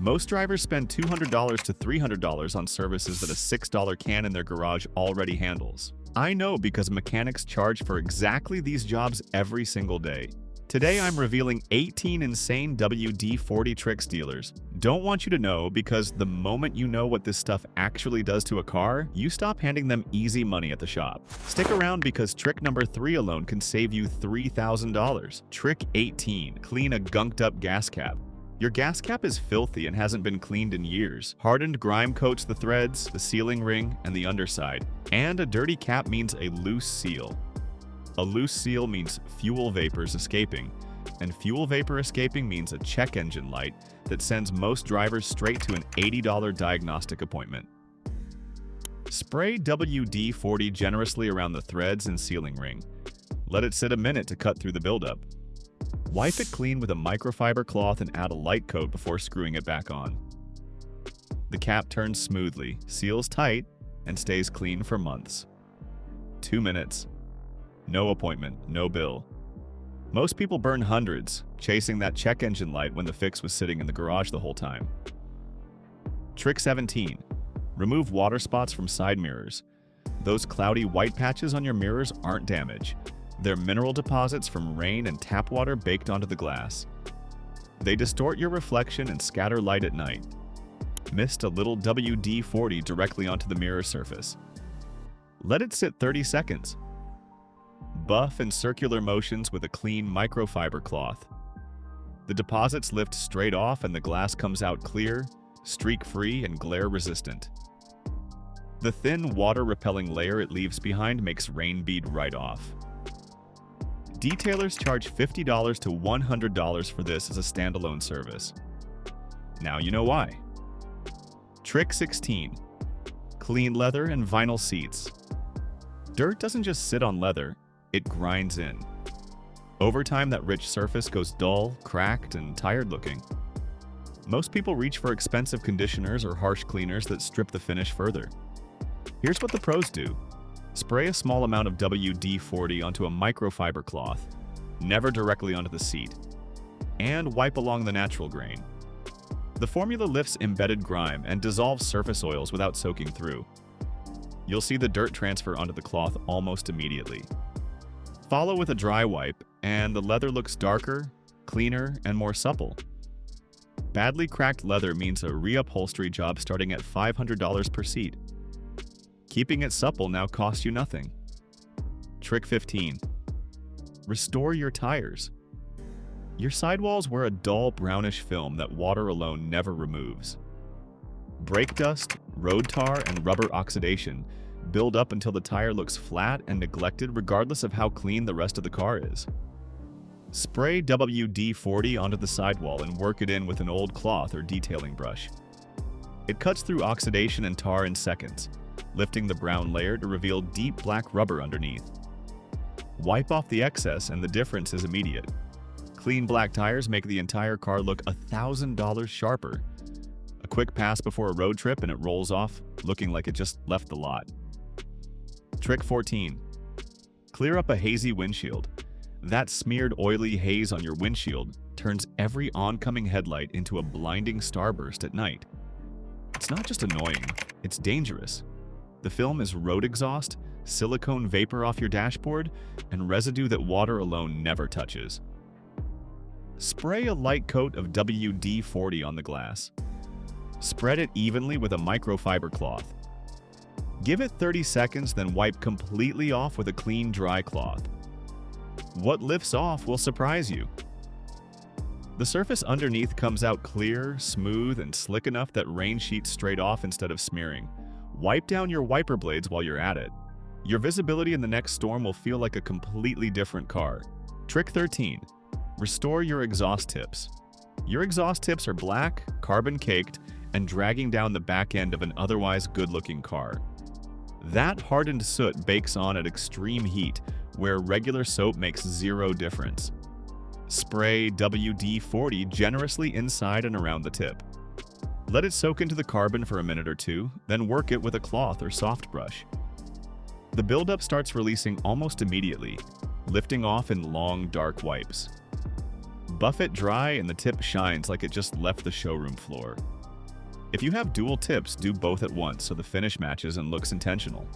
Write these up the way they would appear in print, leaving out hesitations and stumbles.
Most drivers spend $200 to $300 on services that a $6 can in their garage already handles. I know because mechanics charge for exactly these jobs every single day. Today I'm revealing 18 insane WD-40 trick dealers. Don't want you to know because the moment you know what this stuff actually does to a car, you stop handing them easy money at the shop. Stick around because trick number 3 alone can save you $3,000. Trick 18. Clean a gunked up gas cap. Your gas cap is filthy and hasn't been cleaned in years. Hardened grime coats the threads, the sealing ring, and the underside. And a dirty cap means a loose seal. A loose seal means fuel vapors escaping, and fuel vapor escaping means a check engine light that sends most drivers straight to an $80 diagnostic appointment. Spray WD-40 generously around the threads and sealing ring. Let it sit a minute to cut through the buildup. Wipe it clean with a microfiber cloth and add a light coat before screwing it back on. The cap turns smoothly, seals tight, and stays clean for months. 2 minutes. No appointment, no bill. Most people burn hundreds, chasing that check engine light when the fix was sitting in the garage the whole time. Trick 17. Remove water spots from side mirrors. Those cloudy white patches on your mirrors aren't damage. They're mineral deposits from rain and tap water baked onto the glass. They distort your reflection and scatter light at night. Mist a little WD-40 directly onto the mirror surface. Let it sit 30 seconds. Buff in circular motions with a clean microfiber cloth. The deposits lift straight off and the glass comes out clear, streak-free, and glare-resistant. The thin, water-repelling layer it leaves behind makes rain bead right off. Detailers charge $50 to $100 for this as a standalone service. Now you know why. Trick 16. Clean leather and vinyl seats. Dirt doesn't just sit on leather, it grinds in. Over time, that rich surface goes dull, cracked, and tired-looking. Most people reach for expensive conditioners or harsh cleaners that strip the finish further. Here's what the pros do. Spray a small amount of WD-40 onto a microfiber cloth, never directly onto the seat, and wipe along the natural grain. The formula lifts embedded grime and dissolves surface oils without soaking through. You'll see the dirt transfer onto the cloth almost immediately. Follow with a dry wipe, and the leather looks darker, cleaner, and more supple. Badly cracked leather means a reupholstery job starting at $500 per seat. Keeping it supple now costs you nothing. Trick 15. Restore your tires. Your sidewalls wear a dull brownish film that water alone never removes. Brake dust, road tar, and rubber oxidation build up until the tire looks flat and neglected regardless of how clean the rest of the car is. Spray WD-40 onto the sidewall and work it in with an old cloth or detailing brush. It cuts through oxidation and tar in seconds, lifting the brown layer to reveal deep black rubber underneath. Wipe off the excess and the difference is immediate. Clean black tires make the entire car look $1,000 sharper. A quick pass before a road trip and it rolls off, looking like it just left the lot. Trick 14. Clear up a hazy windshield. That smeared oily haze on your windshield turns every oncoming headlight into a blinding starburst at night. It's not just annoying, it's dangerous. The film is road exhaust, silicone vapor off your dashboard, and residue that water alone never touches. Spray a light coat of WD-40 on the glass. Spread it evenly with a microfiber cloth. Give it 30 seconds, then wipe completely off with a clean, dry cloth. What lifts off will surprise you. The surface underneath comes out clear, smooth, and slick enough that rain sheets straight off instead of smearing. Wipe down your wiper blades while you're at it. Your visibility in the next storm will feel like a completely different car. Trick 13. Restore your exhaust tips. Your exhaust tips are black, carbon-caked, and dragging down the back end of an otherwise good-looking car. That hardened soot bakes on at extreme heat, where regular soap makes zero difference. Spray WD-40 generously inside and around the tip. Let it soak into the carbon for a minute or two, then work it with a cloth or soft brush. The buildup starts releasing almost immediately, lifting off in long, dark wipes. Buff it dry and the tip shines like it just left the showroom floor. If you have dual tips, do both at once so the finish matches and looks intentional.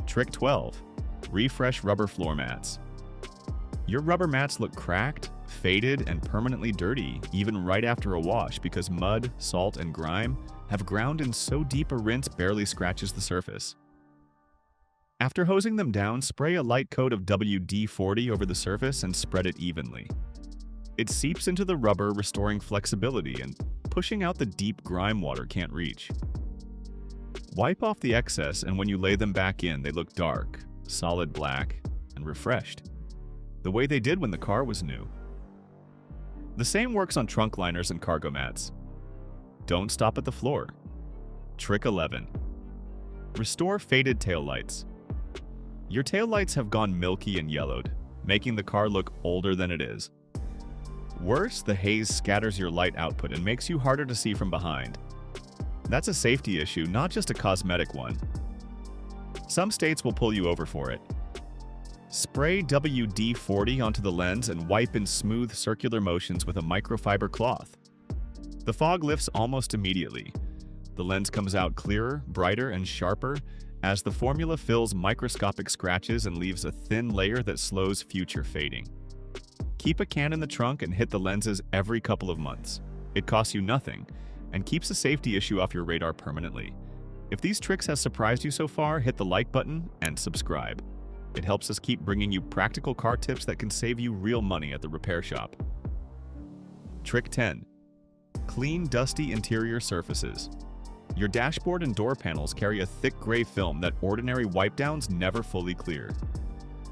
Trick 12. Refresh rubber floor mats. Your rubber mats look cracked, faded, and permanently dirty even right after a wash because mud, salt, and grime have ground in so deep a rinse barely scratches the surface. After hosing them down, spray a light coat of WD-40 over the surface and spread it evenly. It seeps into the rubber, restoring flexibility and pushing out the deep grime water can't reach. Wipe off the excess, and when you lay them back in, they look dark, solid black, and refreshed, the way they did when the car was new. The same works on trunk liners and cargo mats. Don't stop at the floor. Trick 11. Restore faded taillights. Your taillights have gone milky and yellowed, making the car look older than it is. Worse, the haze scatters your light output and makes you harder to see from behind. That's a safety issue, not just a cosmetic one. Some states will pull you over for it. Spray WD-40 onto the lens and wipe in smooth circular motions with a microfiber cloth. The fog lifts almost immediately. The lens comes out clearer, brighter, and sharper as the formula fills microscopic scratches and leaves a thin layer that slows future fading. Keep a can in the trunk and hit the lenses every couple of months. It costs you nothing and keeps a safety issue off your radar permanently. If these tricks have surprised you so far, hit the like button and subscribe. It helps us keep bringing you practical car tips that can save you real money at the repair shop. Trick 10. Clean dusty interior surfaces. Your dashboard and door panels carry a thick gray film that ordinary wipe-downs never fully clear.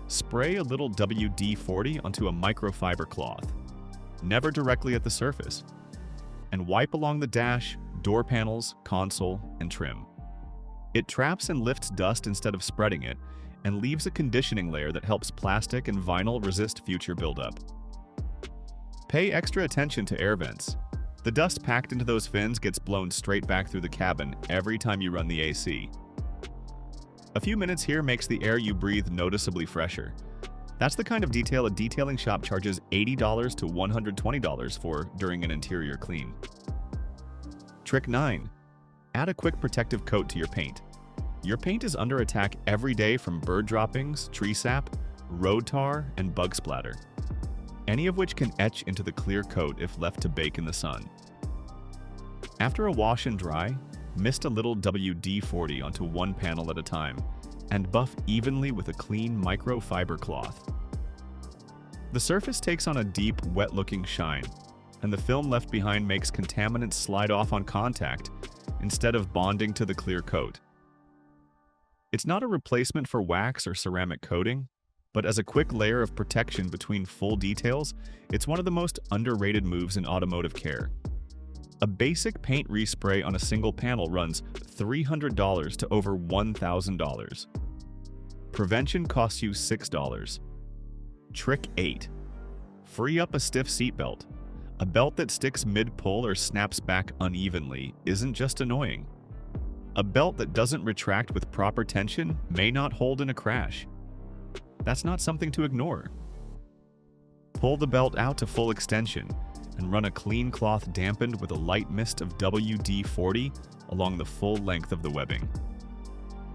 Spray a little WD-40 onto a microfiber cloth, never directly at the surface, and wipe along the dash, door panels, console, and trim. It traps and lifts dust instead of spreading it, and leaves a conditioning layer that helps plastic and vinyl resist future buildup. Pay extra attention to air vents. The dust packed into those fins gets blown straight back through the cabin every time you run the AC. A few minutes here makes the air you breathe noticeably fresher. That's the kind of detail a detailing shop charges $80 to $120 for during an interior clean. Trick 9. Add a quick protective coat to your paint. Your paint is under attack every day from bird droppings, tree sap, road tar, and bug splatter, any of which can etch into the clear coat if left to bake in the sun. After a wash and dry, mist a little WD-40 onto one panel at a time, and buff evenly with a clean microfiber cloth. The surface takes on a deep, wet-looking shine, and the film left behind makes contaminants slide off on contact instead of bonding to the clear coat. It's not a replacement for wax or ceramic coating, but as a quick layer of protection between full details, it's one of the most underrated moves in automotive care. A basic paint respray on a single panel runs $300 to over $1,000. Prevention costs you $6. Trick 8. Free up a stiff seatbelt. A belt that sticks mid-pull or snaps back unevenly isn't just annoying. A belt that doesn't retract with proper tension may not hold in a crash. That's not something to ignore. Pull the belt out to full extension and run a clean cloth dampened with a light mist of WD-40 along the full length of the webbing.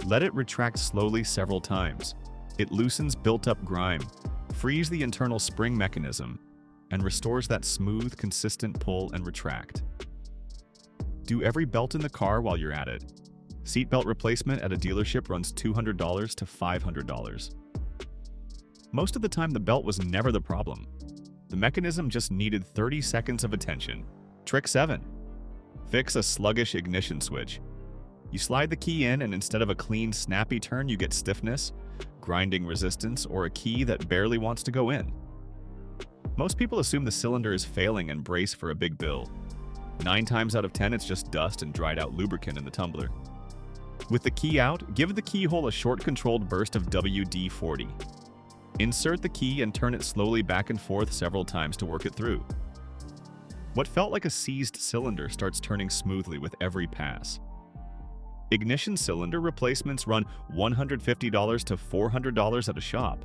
Let it retract slowly several times. It loosens built-up grime, frees the internal spring mechanism, and restores that smooth, consistent pull and retract. Do every belt in the car while you're at it. Seatbelt replacement at a dealership runs $200 to $500. Most of the time, the belt was never the problem. The mechanism just needed 30 seconds of attention. Trick 7. Fix a sluggish ignition switch. You slide the key in, and instead of a clean, snappy turn, you get stiffness, grinding resistance, or a key that barely wants to go in. Most people assume the cylinder is failing and brace for a big bill. 9 times out of 10, it's just dust and dried out lubricant in the tumbler. With the key out, give the keyhole a short controlled burst of WD-40. Insert the key and turn it slowly back and forth several times to work it through. What felt like a seized cylinder starts turning smoothly with every pass. Ignition cylinder replacements run $150 to $400 at a shop.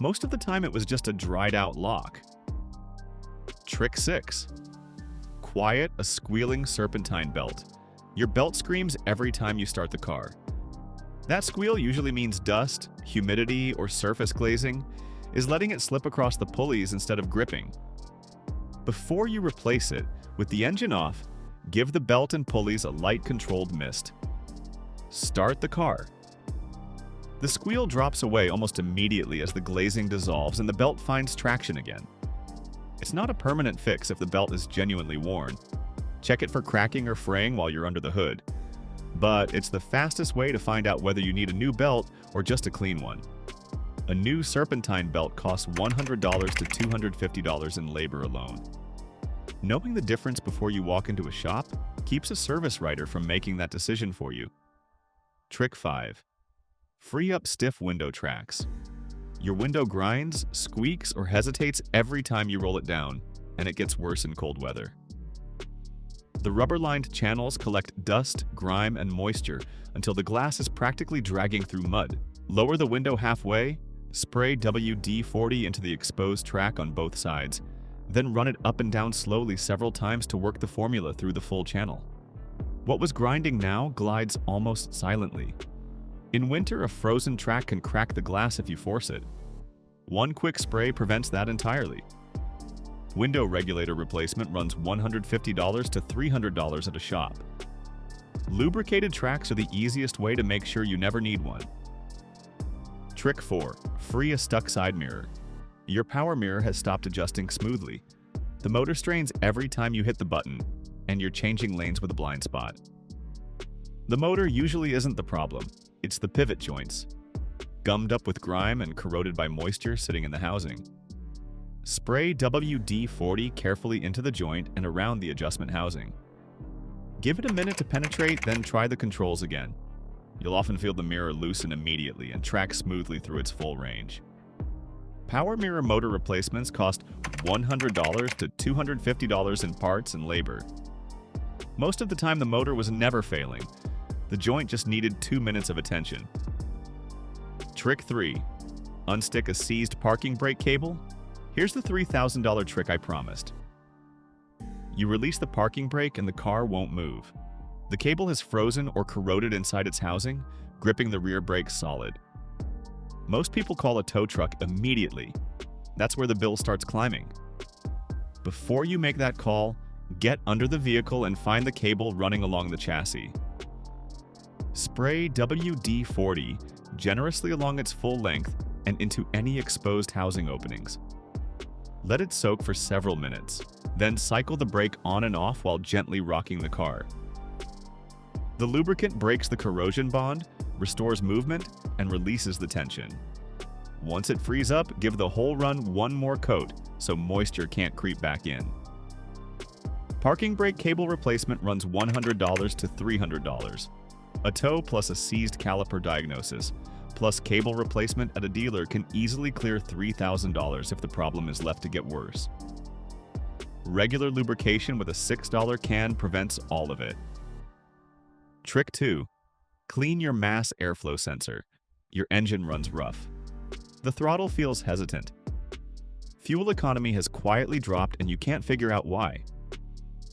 Most of the time it was just a dried out lock. Trick 6. quiet, a squealing Serpentine belt. Your belt screams every time you start the car. That squeal usually means dust, humidity, or surface glazing is letting it slip across the pulleys instead of gripping. Before you replace it, with the engine off, give the belt and pulleys a light controlled mist. Start the car. The squeal drops away almost immediately as the glazing dissolves and the belt finds traction again. It's not a permanent fix if the belt is genuinely worn. Check it for cracking or fraying while you're under the hood. But it's the fastest way to find out whether you need a new belt or just a clean one. A new Serpentine belt costs $100 to $250 in labor alone. Knowing the difference before you walk into a shop keeps a service writer from making that decision for you. Trick 5. Free up stiff window tracks. Your window grinds, squeaks, or hesitates every time you roll it down, and it gets worse in cold weather. The rubber-lined channels collect dust, grime, and moisture until the glass is practically dragging through mud. Lower the window halfway, spray WD-40 into the exposed track on both sides, then run it up and down slowly several times to work the formula through the full channel. What was grinding now glides almost silently. In winter, a frozen track can crack the glass if you force it. One quick spray prevents that entirely. Window regulator replacement runs $150 to $300 at a shop. Lubricated tracks are the easiest way to make sure you never need one. Trick 4. Free a stuck side mirror. Your power mirror has stopped adjusting smoothly. The motor strains every time you hit the button, and you're changing lanes with a blind spot. The motor usually isn't the problem. It's the pivot joints, gummed up with grime and corroded by moisture sitting in the housing. Spray WD-40 carefully into the joint and around the adjustment housing. Give it a minute to penetrate, then try the controls again. You'll often feel the mirror loosen immediately and track smoothly through its full range. Power mirror motor replacements cost $100 to $250 in parts and labor. Most of the time the motor was never failing. The joint just needed 2 minutes of attention. Trick 3. Unstick a seized parking brake cable. Here's the $3,000 trick I promised. You release the parking brake and the car won't move. The cable has frozen or corroded inside its housing, gripping the rear brake solid. Most people call a tow truck immediately. That's where the bill starts climbing. Before you make that call, get under the vehicle and find the cable running along the chassis. Spray WD-40 generously along its full length and into any exposed housing openings. Let it soak for several minutes, then cycle the brake on and off while gently rocking the car. The lubricant breaks the corrosion bond, restores movement, and releases the tension. Once it frees up, give the whole run one more coat so moisture can't creep back in. Parking brake cable replacement runs $100 to $300. A tow plus a seized caliper diagnosis, plus cable replacement at a dealer can easily clear $3,000 if the problem is left to get worse. Regular lubrication with a $6 can prevents all of it. Trick 2. Clean your mass airflow sensor. Your engine runs rough. The throttle feels hesitant. Fuel economy has quietly dropped and you can't figure out why.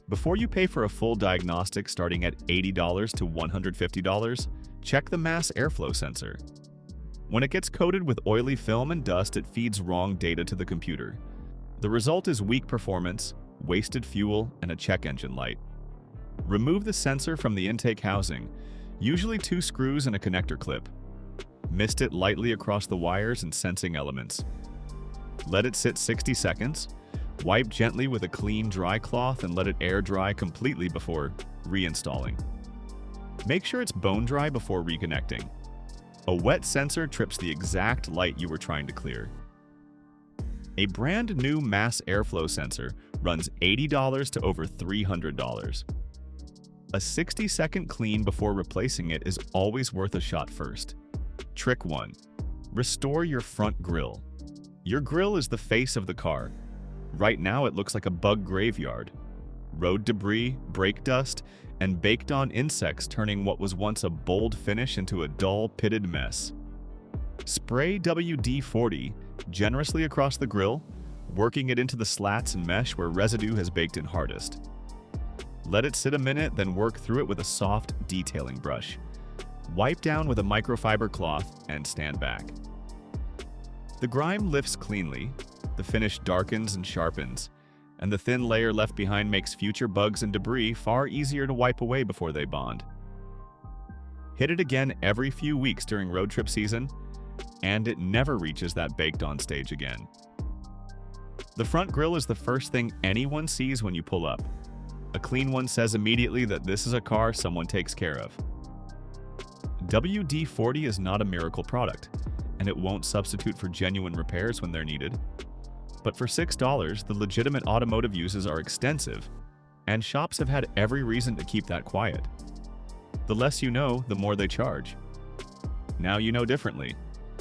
Before you pay for a full diagnostic starting at $80 to $150, check the mass airflow sensor. When it gets coated with oily film and dust, it feeds wrong data to the computer. The result is weak performance, wasted fuel, and a check engine light. Remove the sensor from the intake housing, usually 2 screws and a connector clip. Mist it lightly across the wires and sensing elements. Let it sit 60 seconds. Wipe gently with a clean, dry cloth and let it air dry completely before reinstalling. Make sure it's bone dry before reconnecting. A wet sensor trips the exact light you were trying to clear. A brand new mass airflow sensor runs $80 to over $300. A 60-second clean before replacing it is always worth a shot first. Trick 1. Restore your front grille. Your grille is the face of the car. Right now it looks like a bug graveyard. Road debris, brake dust, and baked-on insects turning what was once a bold finish into a dull, pitted mess. Spray WD-40 generously across the grille, working it into the slats and mesh where residue has baked in hardest. Let it sit a minute, then work through it with a soft detailing brush. Wipe down with a microfiber cloth and stand back. The grime lifts cleanly, the finish darkens and sharpens, and the thin layer left behind makes future bugs and debris far easier to wipe away before they bond. Hit it again every few weeks during road trip season, and it never reaches that baked-on stage again. The front grille is the first thing anyone sees when you pull up. A clean one says immediately that this is a car someone takes care of. WD-40 is not a miracle product, and it won't substitute for genuine repairs when they're needed. But for $6, the legitimate automotive uses are extensive, and shops have had every reason to keep that quiet. The less you know, the more they charge. Now you know differently.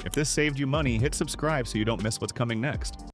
If this saved you money, hit subscribe so you don't miss what's coming next.